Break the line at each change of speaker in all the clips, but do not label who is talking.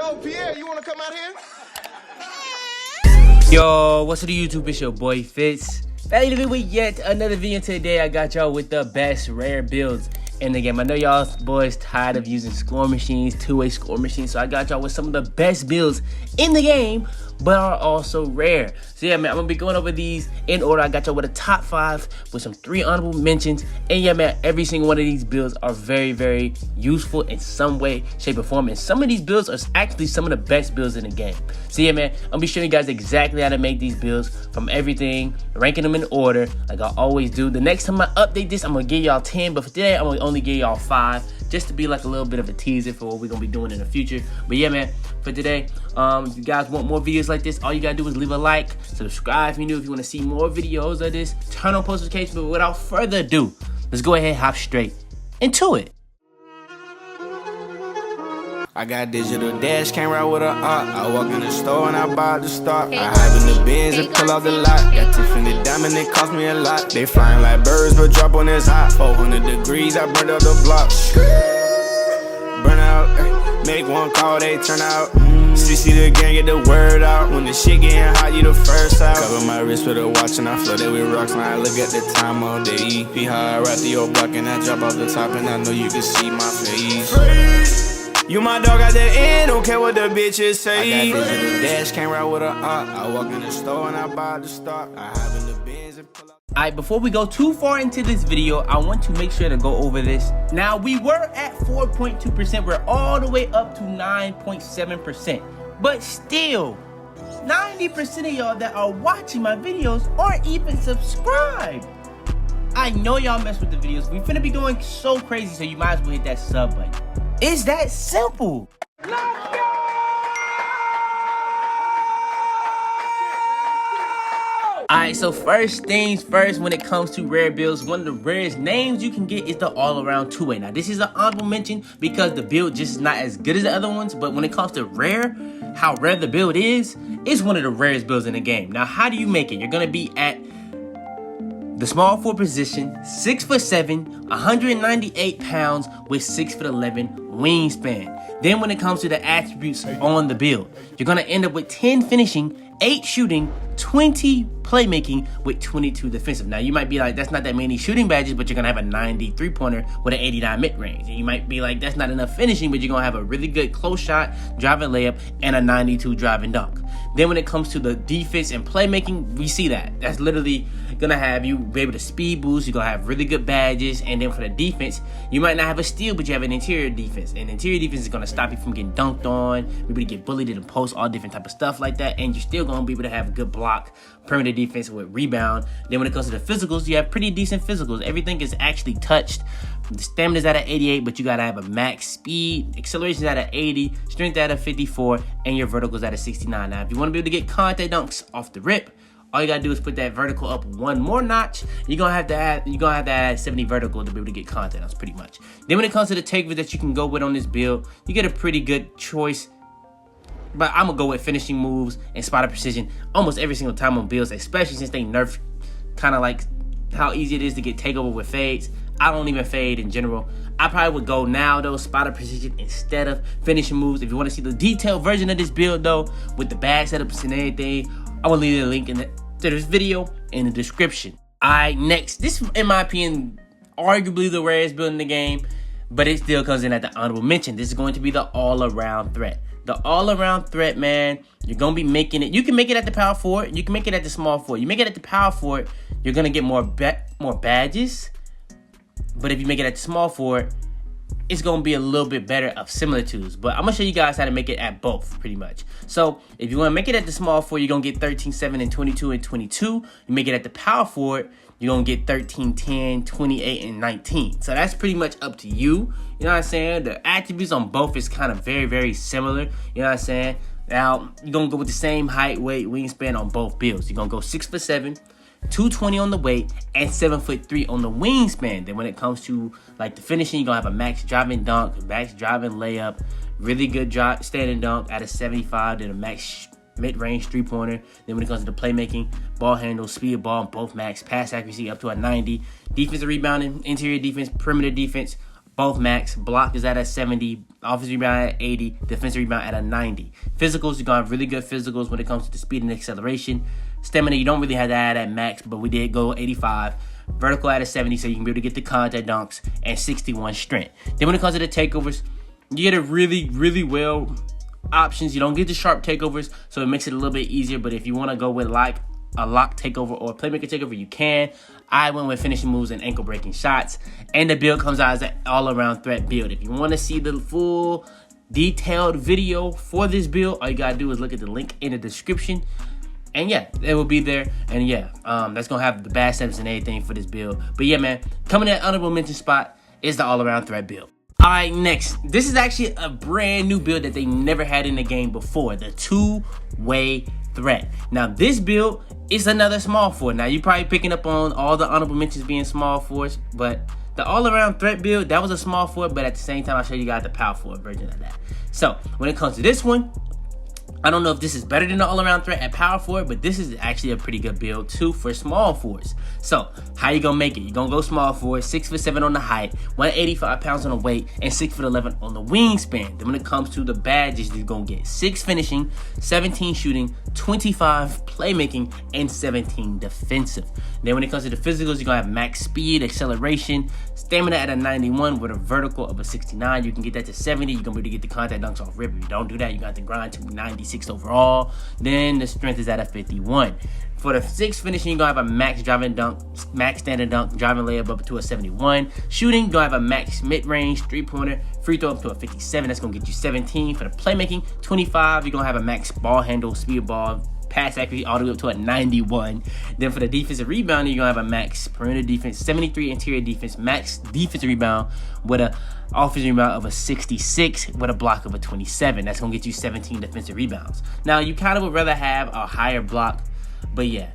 Yo, Pierre, you want to come out here?
Yo, what's up to YouTube? It's your boy Fitz. Back with yet another video today. I got y'all with the best rare builds in the game. I know y'all boys tired of using score machines, two-way score machines, so I got y'all with some of the best builds in the game, but are also rare. So yeah, man, I'm gonna be going over these in order. I got y'all with a top 5 with some 3 honorable mentions. And yeah, man, every single one of these builds are very, very useful in some way, shape, or form. And some of these builds are actually some of the best builds in the game. So yeah, man, I'm gonna be showing you guys exactly how to make these builds from everything, ranking them in order, like I always do. The next time I update this, I'm gonna give y'all 10, but for today, I'm gonna only give y'all 5, just to be like a little bit of a teaser for what we're gonna be doing in the future. But yeah, man, for today, if you guys want more videos like this, all you gotta do is leave a like, subscribe if you're new, if you want to see more videos of this, turn on post notifications. But without further ado, let's go ahead and hop straight into it.
I got digital dash camera with a art. I walk in the store and I buy the stock. I hide in the bins and pull out the lot. Got Tiffany diamond, it cost me a lot. They flying like birds, but drop on this hot. 400 degrees, I burned out the block. Burn out, make one call, they turn out. CC the gang, get the word out. When the shit getting hot, you the first out. Cover my wrist with a watch and I flood it with rocks. Now I look at the time all day. Be high, I rap the old block and I drop off the top. And I know you can see my face. You my dog at the end, don't care what the bitches say. I got digital dash, can't ride with a art. I walk in the store and I buy the stock. I hide in the bins and pull up.
Alright, before we go too far into this video, I want to make sure to go over this. Now, we were at 4.2%. We're all the way up to 9.7%. But still, 90% of y'all that are watching my videos aren't even subscribed. I know y'all mess with the videos. We finna be going so crazy, so you might as well hit that sub button. It's that simple. Let's go! Alright, so first things first, when it comes to rare builds, one of the rarest names you can get is the all-around two-way. Now, this is an honorable mention because the build just is not as good as the other ones, but when it comes to rare, how rare the build is, it's one of the rarest builds in the game. Now, how do you make it? You're gonna be at the small forward position, 6'7", 198 pounds with 6'11" wingspan. Then when it comes to the attributes on the build, you're gonna end up with 10 finishing, 8 shooting, 20 playmaking with 22 defensive. Now you might be like, that's not that many shooting badges, but you're gonna have a 90 3-pointer with an 89 mid-range. And you might be like, that's not enough finishing, but you're gonna have a really good close shot, driving layup, and a 92 driving dunk. Then when it comes to the defense and playmaking, we see that. That's literally gonna have you be able to speed boost. You're gonna have really good badges. And then for the defense, you might not have a steal, but you have an interior defense. And interior defense is gonna stop you from getting dunked on, be able to get bullied in the post, all different type of stuff like that. And you're still gonna be able to have a good block, perimeter defense with rebound. Then when it comes to the physicals, you have pretty decent physicals. Everything is actually touched. The stamina's at an 88, but you gotta have a max speed. Acceleration's at an 80, strength at a 54, and your vertical's at a 69. Now, if you wanna be able to get contact dunks off the rip, all you gotta do is put that vertical up one more notch. You're gonna have to add 70 vertical to be able to get contact dunks, pretty much. Then when it comes to the takeovers that you can go with on this build, you get a pretty good choice. But I'm gonna go with finishing moves and spotter precision almost every single time on builds, especially since they nerfed kind of like how easy it is to get takeover with fades. I don't even fade in general. I probably would go now though, spotter precision instead of finishing moves. If you want to see the detailed version of this build though, with the bag setups and everything, I will leave a link to this video in the description. Alright, next, this in my opinion, arguably the rarest build in the game, but it still comes in at the honorable mention. This is going to be the all-around threat. The all-around threat, man, you're going to be making it. You can make it at the power forward. You can make it at the small forward. You make it at the power forward, you're going to get more badges. But if you make it at the small forward, it's going to be a little bit better of similitudes. But I'm going to show you guys how to make it at both, pretty much. So if you want to make it at the small forward, you're going to get 13, 7, and 22 and 22. You make it at the power forward, you're going to get 13, 10, 28, and 19. So that's pretty much up to you. You know what I'm saying? The attributes on both is kind of very, very similar. You know what I'm saying? Now, you're going to go with the same height, weight, wingspan on both builds. You're going to go 6'7", 220 on the weight, and 7'3" on the wingspan. Then when it comes to like the finishing, you're going to have a max driving dunk, max driving layup, really good standing dunk at a 75, then a max mid-range three-pointer. Then when it comes to the playmaking, ball handle, speed of ball, both max, pass accuracy up to a 90. Defensive rebounding, interior defense, perimeter defense, both max. Block is at a 70, offensive rebound at 80, defensive rebound at a 90. Physicals, you're going to have really good physicals when it comes to the speed and acceleration. Stamina, you don't really have to add at max, but we did go 85. Vertical at a 70, so you can be able to get the contact dunks, and 61 strength. Then when it comes to the takeovers, you get a really well options. You don't get the sharp takeovers, so it makes it a little bit easier. But if you want to go with like a lock takeover or a playmaker takeover, you can. I went with finishing moves and ankle breaking shots, and the build comes out as an all-around threat build. If you want to see the full detailed video for this build, all you gotta do is look at the link in the description. And yeah, it will be there. And yeah, that's going to have the bad steps and everything for this build. But yeah, man, coming at honorable mention spot is the all-around threat build. All right, next. This is actually a brand new build that they never had in the game before. The two-way threat. Now, this build is another small forward. Now, you're probably picking up on all the honorable mentions being small forwards. But the all-around threat build, that was a small forward. But at the same time, I'll show you guys the power forward version of that. So, when it comes to this one, I don't know if this is better than the all-around threat at power forward, but this is actually a pretty good build too for small forwards. So, how you gonna make it? You're gonna go small forward, 6'7" on the height, 185 pounds on the weight, and 6'11" on the wingspan. Then when it comes to the badges, you're gonna get 6 finishing, 17 shooting, 25 playmaking, and 17 defensive. Then when it comes to the physicals, you're gonna have max speed, acceleration, stamina at a 91 with a vertical of a 69. You can get that to 70. You're gonna be able to get the contact dunks off rip. If you don't do that, you got to grind to 96 overall. Then the strength is at a 51. For the 6 finishing, you're gonna have a max driving dunk, max standing dunk, driving layup up to a 71. Shooting, you're gonna have a max mid-range, 3-pointer, free throw up to a 57. That's gonna get you 17. For the playmaking, 25. You're gonna have a max ball handle, speed ball, pass accuracy all the way up to a 91. Then for the defensive rebounding, you're gonna have a max perimeter defense, 73 interior defense, max defensive rebound with a offensive rebound of a 66 with a block of a 27. That's gonna get you 17 defensive rebounds. Now, you kind of would rather have a higher block, but yeah,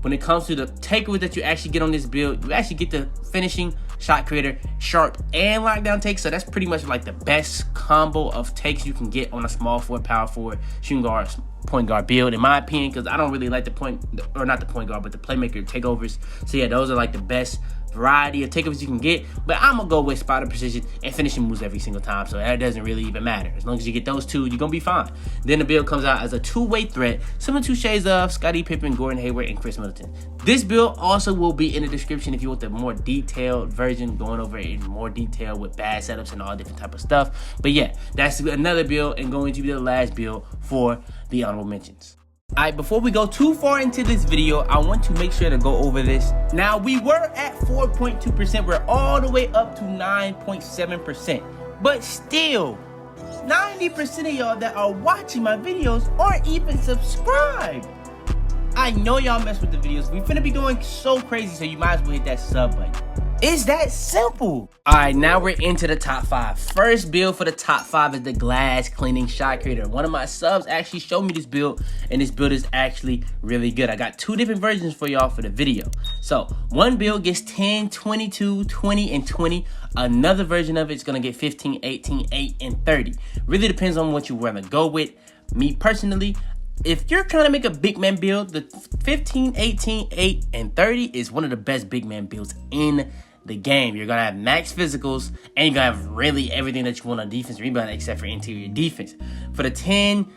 when it comes to the takeaways that you actually get on this build, you actually get the finishing, shot creator, sharp, and lockdown takes. So that's pretty much like the best combo of takes you can get on a small forward, power forward, shooting guard, point guard build, in my opinion, because I don't really like the playmaker takeovers. So yeah, those are like the best variety of takeovers you can get, but I'm gonna go with spotter precision and finishing moves every single time, so that doesn't really even matter. As long as you get those two, you're gonna be fine. Then the build comes out as a two-way threat, similar to shades of Scottie Pippen, Gordon Hayward, and Chris Middleton. This build also will be in the description if you want the more detailed version, going over it in more detail with bad setups and all different type of stuff. But yeah, that's another build and going to be the last build for the honorable mentions. Alright, before we go too far into this video, I want to make sure to go over this. Now, we were at 4.2%. We're all the way up to 9.7%. But still, 90% of y'all that are watching my videos aren't even subscribed. I know y'all mess with the videos. We finna be going so crazy, so you might as well hit that sub button. It's that simple. All right, now we're into the top 5. First build for the top 5 is the glass cleaning shot creator. One of my subs actually showed me this build, and this build is actually really good. I got 2 different versions for y'all for the video. So one build gets 10, 22, 20, and 20. Another version of it's gonna get 15, 18, 8, and 30. Really depends on what you wanna go with. Me personally, if you're trying to make a big man build, the 15, 18, 8, and 30 is one of the best big man builds in the game. You're gonna have max physicals, and you're gonna have really everything that you want on defense rebound except for interior defense. For the 10,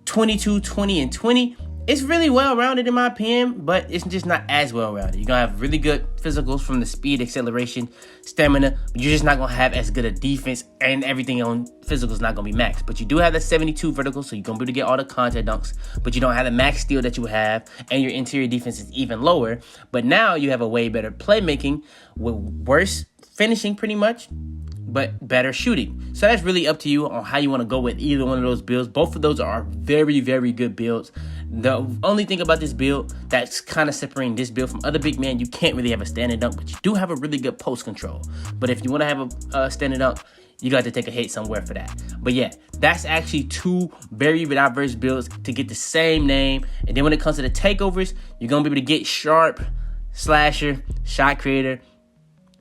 22, 20, and 20, it's really well-rounded in my opinion, but it's just not as well-rounded. You're gonna have really good physicals from the speed, acceleration, stamina, but you're just not gonna have as good a defense, and everything on physical is not gonna be max. But you do have the 72 vertical, so you're gonna be able to get all the contact dunks, but you don't have the max steal that you would have, and your interior defense is even lower. But now you have a way better playmaking with worse finishing pretty much, but better shooting. So that's really up to you on how you want to go with either one of those builds. Both of those are very, very good builds. The only thing about this build that's kind of separating this build from other big men, you can't really have a standing dunk, but you do have a really good post control. But if you want to have a standing dunk, you got to take a hit somewhere for that. But yeah, that's actually 2 very diverse builds to get the same name. And then when it comes to the takeovers, you're going to be able to get sharp, slasher, shot creator,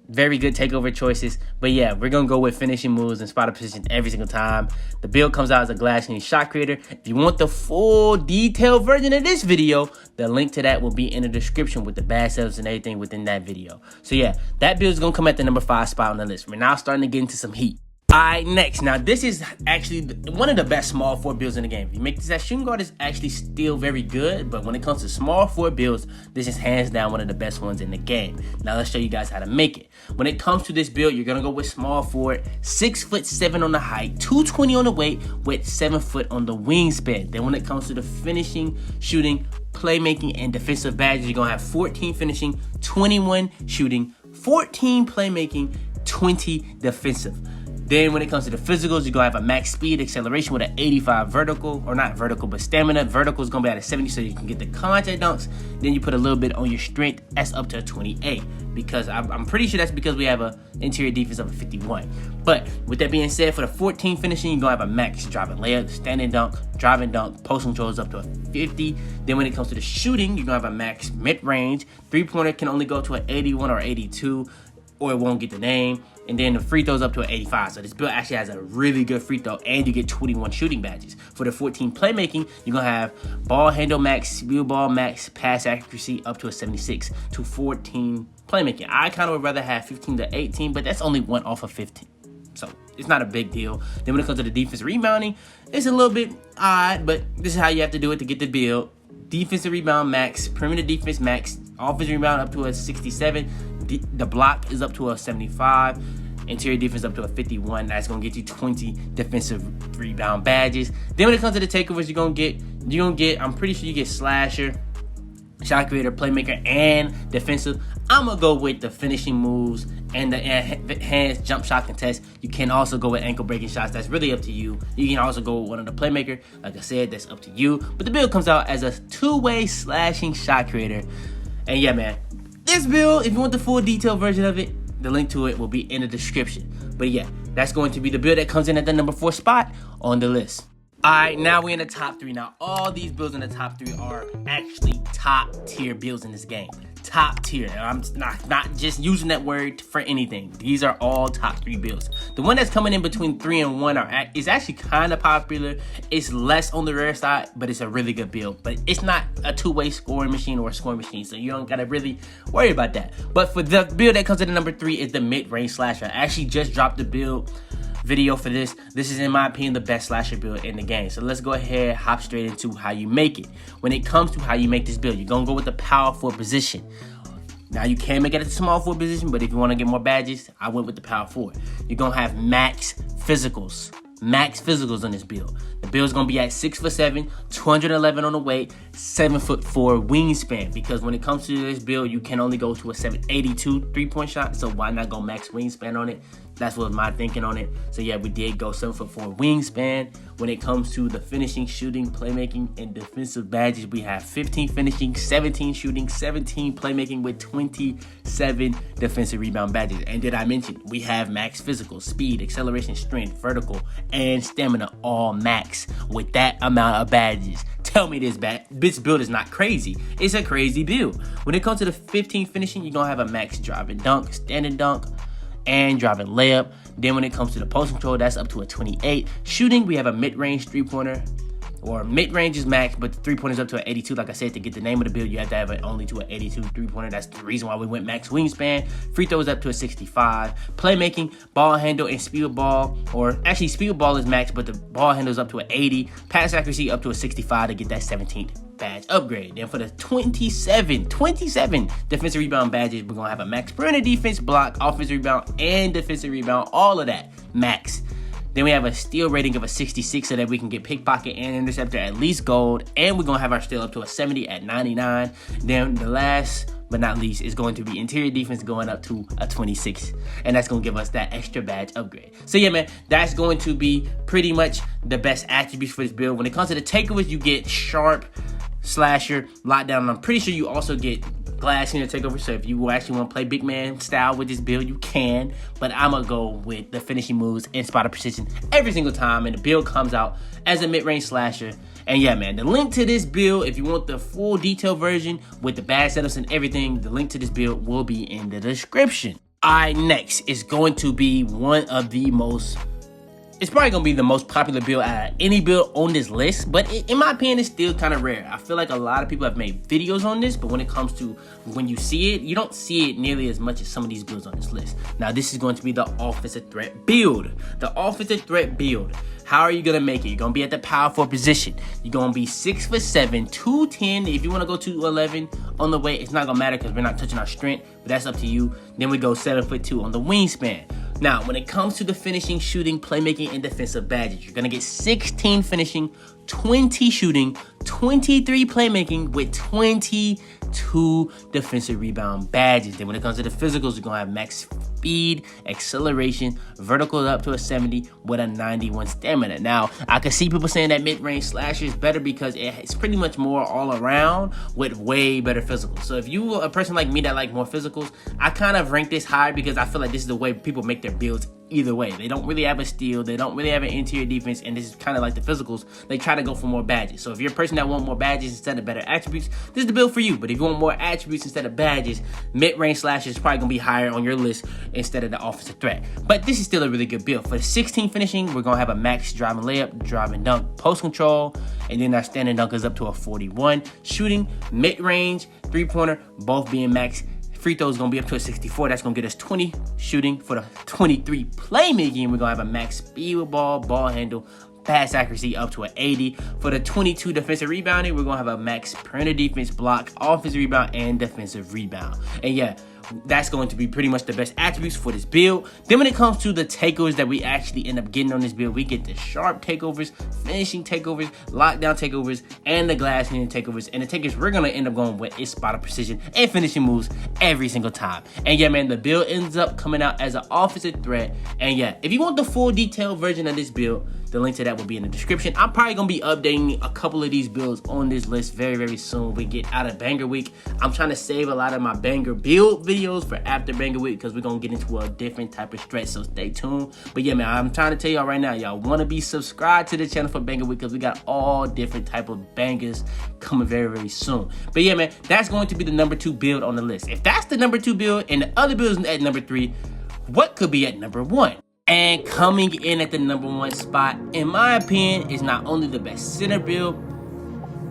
Very good takeover choices. But yeah, we're going to go with finishing moves and spot position every single time. The build comes out as a glass cannon shot creator. If you want the full detailed version of this video, the link to that will be in the description with the bad setups and everything within that video. So yeah, that build is going to come at the number 5 spot on the list. We're now starting to get into some heat. Alright, next. Now, this is actually one of the best small forward builds in the game. If you make this at shooting guard, is actually still very good, but when it comes to small forward builds, this is hands down one of the best ones in the game. Now, let's show you guys how to make it. When it comes to this build, you're going to go with small forward, 6'7" on the height, 220 on the weight, with 7 foot on the wingspan. Then when it comes to the finishing, shooting, playmaking, and defensive badges, you're going to have 14 finishing, 21 shooting, 14 playmaking, 20 defensive. Then when it comes to the physicals, you're going to have a max speed acceleration with an 85 vertical, or not vertical, but stamina. Vertical is going to be at a 70 so you can get the contact dunks. Then you put a little bit on your strength. That's up to a 28 because I'm pretty sure that's because we have an interior defense of a 51. But with that being said, for the 14 finishing, you're going to have a max driving layup, standing dunk, driving dunk, post controls up to a 50. Then when it comes to the shooting, you're going to have a max mid-range. Three-pointer can only go to an 81 or 82, or it won't get the name. And then the free throws up to an 85. So this build actually has a really good free throw, and you get 21 shooting badges. For the 14 playmaking, you're going to have ball handle max, speed ball max, pass accuracy up to a 76 to 14 playmaking. I kind of would rather have 15 to 18, but that's only 1 off of 15. So it's not a big deal. Then when it comes to the defense rebounding, it's a little bit odd, but this is how you have to do it to get the build. Defensive rebound max, perimeter defense max, offensive rebound up to a 67. The block is up to a 75. Interior defense up to a 51. That's gonna get you 20 defensive rebound badges. Then when it comes to the takeovers, you're gonna get. I'm pretty sure you get slasher, shot creator, playmaker, and defensive. I'm gonna go with the finishing moves and the enhanced jump shot contest. You can also go with ankle breaking shots. That's really up to you. You can also go with one of the playmaker. Like I said, that's up to you. But the build comes out as a 2-way slashing shot creator. And yeah, man, this build, if you want the full detailed version of it, the link to it will be in the description. But yeah, that's going to be the build that comes in at the number 4 spot on the list. Alright, now we're in the top 3. Now, all these builds in the top 3 are actually top tier builds in this game. Top tier. I'm not just using that word for anything. These are all top 3 builds. The one that's coming in between 3 and 1 is actually kind of popular. It's less on the rare side, but it's a really good build. But it's not a 2-way scoring machine or a scoring machine, so you don't gotta really worry about that. But for the build that comes in at number 3 is the mid-range slasher. I actually just dropped the build video for this. This is, in my opinion, the best slasher build in the game. So let's go ahead, hop straight into how you make it. When it comes to how you make this build, you're gonna go with the power forward position. Now you can make it at the small forward position, but if you want to get more badges, I went with the power forward. You're gonna have max physicals on this build. The build's gonna be at 6'7", 211 on the weight, 7'4" wingspan. Because when it comes to this build, you can only go to a 782 3-point shot. So why not go max wingspan on it? That's what my thinking on it. So yeah, we did go 7'4" wingspan. When it comes to the finishing, shooting, playmaking, and defensive badges, we have 15 finishing, 17 shooting, 17 playmaking with 27 defensive rebound badges. And did I mention we have max physical, speed, acceleration, strength, vertical, and stamina all max with that amount of badges. Tell me this build is not crazy. It's a crazy build. When it comes to the 15 finishing, you're gonna have a max driving dunk, standing dunk, and driving layup. Then when it comes to the post control, that's up to a 28. Shooting, we have a mid-range 3-pointer, or mid-range is max, but the 3-pointer is up to an 82. Like I said, to get the name of the build, you have to have it only to an 82 3-pointer. That's the reason why we went max wingspan. Free throws up to a 65. Playmaking, ball handle, and speed ball, or actually speed ball is max, but the ball handle is up to an 80. Pass accuracy up to a 65 to get that 17th badge upgrade. Then for the 27 defensive rebound badges, we're gonna have a max perimeter defense, block, offensive rebound, and defensive rebound, all of that max. Then we have a steal rating of a 66 so that we can get pickpocket and interceptor at least gold, and we're gonna have our steal up to a 70 at 99. Then the last but not least is going to be interior defense going up to a 26, and that's going to give us that extra badge upgrade. So yeah, man, that's going to be pretty much the best attributes for this build. When it comes to the takeovers, you get sharp, slasher, lockdown, and I'm pretty sure you also get glass in your takeover. So if you actually want to play big man style with this build, you can, but I'm gonna go with the finishing moves and spotter precision every single time, and the build comes out as a mid-range slasher. And yeah, man, the link to this build, if you want the full detailed version with the bad setups and everything, the link to this build will be in the description. Alright, next is going to be one of the most, it's probably going to be the most popular build out of any build on this list, but in my opinion, it's still kind of rare. I feel like a lot of people have made videos on this, but when it comes to when you see it, you don't see it nearly as much as some of these builds on this list. Now, this is going to be the offensive threat build. The offensive threat build. How are you going to make it? You're going to be at the power forward position. You're going to be 6'7", 210. If you want to go 211 on the weight, it's not going to matter because we're not touching our strength, but that's up to you. Then we go 7'2" on the wingspan. Now, when it comes to the finishing, shooting, playmaking, and defensive badges, you're going to get 16 finishing, 20 shooting, 23 playmaking with 22 defensive rebound badges. Then when it comes to the physicals, you're going to have max speed, acceleration, vertical up to a 70 with a 91 stamina. Now, I can see people saying that mid-range slasher is better because it's pretty much more all around with way better physicals. So if you are a person like me that like more physicals, I kind of rank this higher because I feel like this is the way people make their builds either way. They don't really have a steal, they don't really have an interior defense, and this is kind of like the physicals. They try to go for more badges. So if you're a person that wants more badges instead of better attributes, this is the build for you. But if you want more attributes instead of badges, mid-range slasher is probably going to be higher on your list instead of the offensive threat. But this is still a really good build. For the 16 finishing, we're going to have a max driving layup, driving dunk, post control, and then our standing dunk is up to a 41. Shooting, mid-range, three-pointer, both being max. Free throw is going to be up to a 64. That's going to get us 20 shooting. For the 23 playmaking, we're going to have a max speed with ball handle, pass accuracy up to an 80. For the 22 defensive rebounding, we're going to have a max perimeter defense, block, offensive rebound, and defensive rebound. And yeah, that's going to be pretty much the best attributes for this build. Then when it comes to the takeovers that we actually end up getting on this build, we get the sharp takeovers, finishing takeovers, lockdown takeovers, and the glass hitting takeovers. And the takeovers we're going to end up going with is spot of precision and finishing moves every single time. And yeah, man, the build ends up coming out as an offensive threat. And yeah, if you want the full detailed version of this build, the link to that will be in the description. I'm probably going to be updating a couple of these builds on this list very, very soon. We get out of banger week. I'm trying to save a lot of my banger build videos for after banger week because we're going to get into a different type of stretch, so stay tuned. But yeah, man, I'm trying to tell y'all right now, y'all want to be subscribed to the channel for banger week because we got all different type of bangers coming very, very soon. But yeah, man, that's going to be the number 2 build on the list. If that's the number 2 build and the other build is at number 3, what could be at number 1? And coming in at the number 1 spot, in my opinion, is not only the best center build,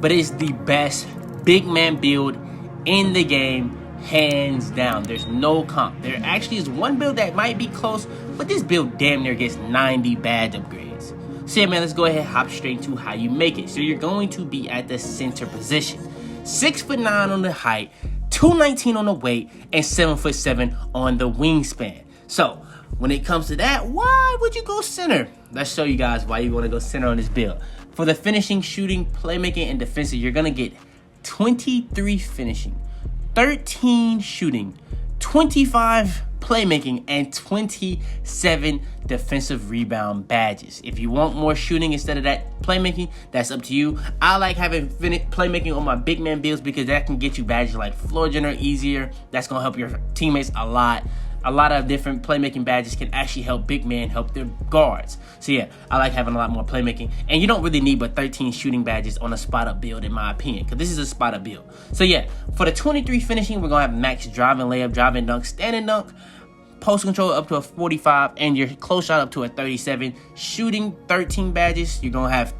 but it's the best big man build in the game, hands down. There's no comp. There actually is one build that might be close, but this build damn near gets 90 badge upgrades. So yeah, man, let's go ahead and hop straight to how you make it. So you're going to be at the center position. 6'9" on the height, 219 on the weight, and 7'7" on the wingspan. So when it comes to that, why would you go center? Let's show you guys why you want to go center on this build. For the finishing, shooting, playmaking, and defensive, you're going to get 23 finishing, 13 shooting, 25 playmaking, and 27 defensive rebound badges. If you want more shooting instead of that playmaking, that's up to you. I like having playmaking on my big man builds because that can get you badges like floor general easier. That's going to help your teammates a lot. A lot of different playmaking badges can actually help big men help their guards. So yeah, I like having a lot more playmaking. And you don't really need but 13 shooting badges on a spot-up build, in my opinion, because this is a spot-up build. So yeah, for the 23 finishing, we're going to have max driving layup, driving dunk, standing dunk, post control up to a 45, and your close shot up to a 37. Shooting, 13 badges. You're going to have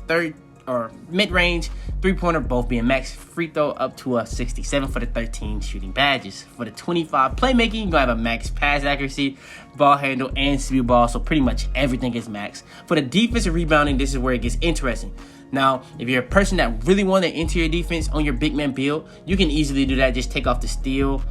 mid-range, three-pointer, both being max. Free throw up to a 67 for the 13 shooting badges. For the 25 playmaking, you're going to have a max pass accuracy, ball handle, and speed ball. So pretty much everything is max. For the defensive rebounding, this is where it gets interesting. Now, if you're a person that really wants an interior defense on your big man build, you can easily do that. Just take off the steal,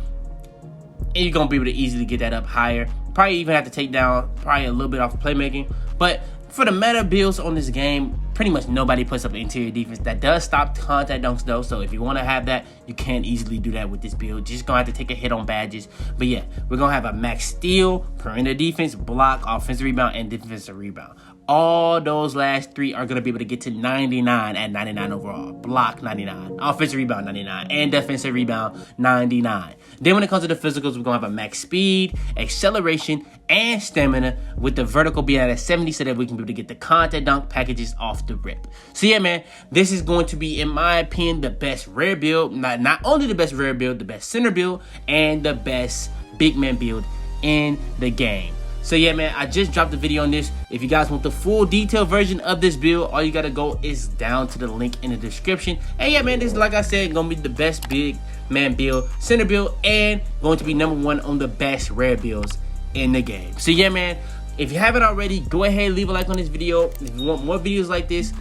and you're going to be able to easily get that up higher. Probably even have to take down probably a little bit off of playmaking. But for the meta builds on this game, pretty much nobody puts up an interior defense. That does stop contact dunks though, so if you want to have that, you can easily do that with this build. Just gonna have to take a hit on badges. But yeah, we're gonna have a max steal, perimeter defense, block, offensive rebound, and defensive rebound. All those last 3 are going to be able to get to 99 at 99 overall. Block 99, offensive rebound 99, and defensive rebound 99. Then when it comes to the physicals, we're going to have a max speed, acceleration, and stamina, with the vertical being at a 70 so that we can be able to get the contact dunk packages off the rip. So yeah, man, this is going to be, in my opinion, the best rare build. Not only the best rare build, the best center build, and the best big man build in the game. So yeah, man, I just dropped a video on this. If you guys want the full detailed version of this build, all you gotta go is down to the link in the description. And yeah, man, this is, like I said, gonna be the best big man build, center build, and going to be #1 on the best rare builds in the game. So yeah, man, if you haven't already, go ahead, leave a like on this video. If you want more videos like this,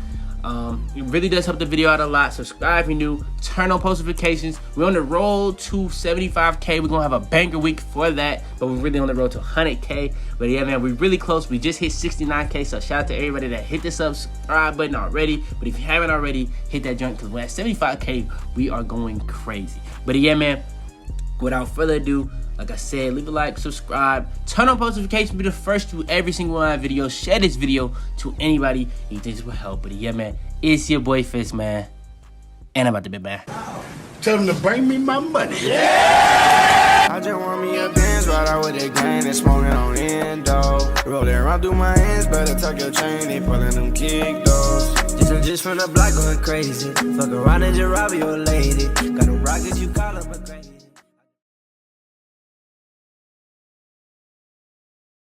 it really does help the video out a lot. Subscribe if you're new, turn on post notifications. We're on the road to 75K. We're gonna have a banger week for that, but we're really on the road to 100K. But yeah, man, we're really close. We just hit 69K, so shout out to everybody that hit the subscribe button already. But if you haven't already, hit that joint, because we're at 75K, we are going crazy. But yeah, man, without further ado, like I said, leave a like, subscribe, turn on post notifications, be the first to every single one of my videos. Share this video to anybody you think this will help. But yeah, man, it's your boy Fitz, man, and I'm about to be back.
Tell them to bring me my money.
Yeah! I just want me a Benz right out with the gang and smoking on endo. Rolling around through my hands, better tuck your chain, they pulling them kick doors. Just from the block going crazy. Fuck around and just rob your lady. Got a rocket, you call up a crazy.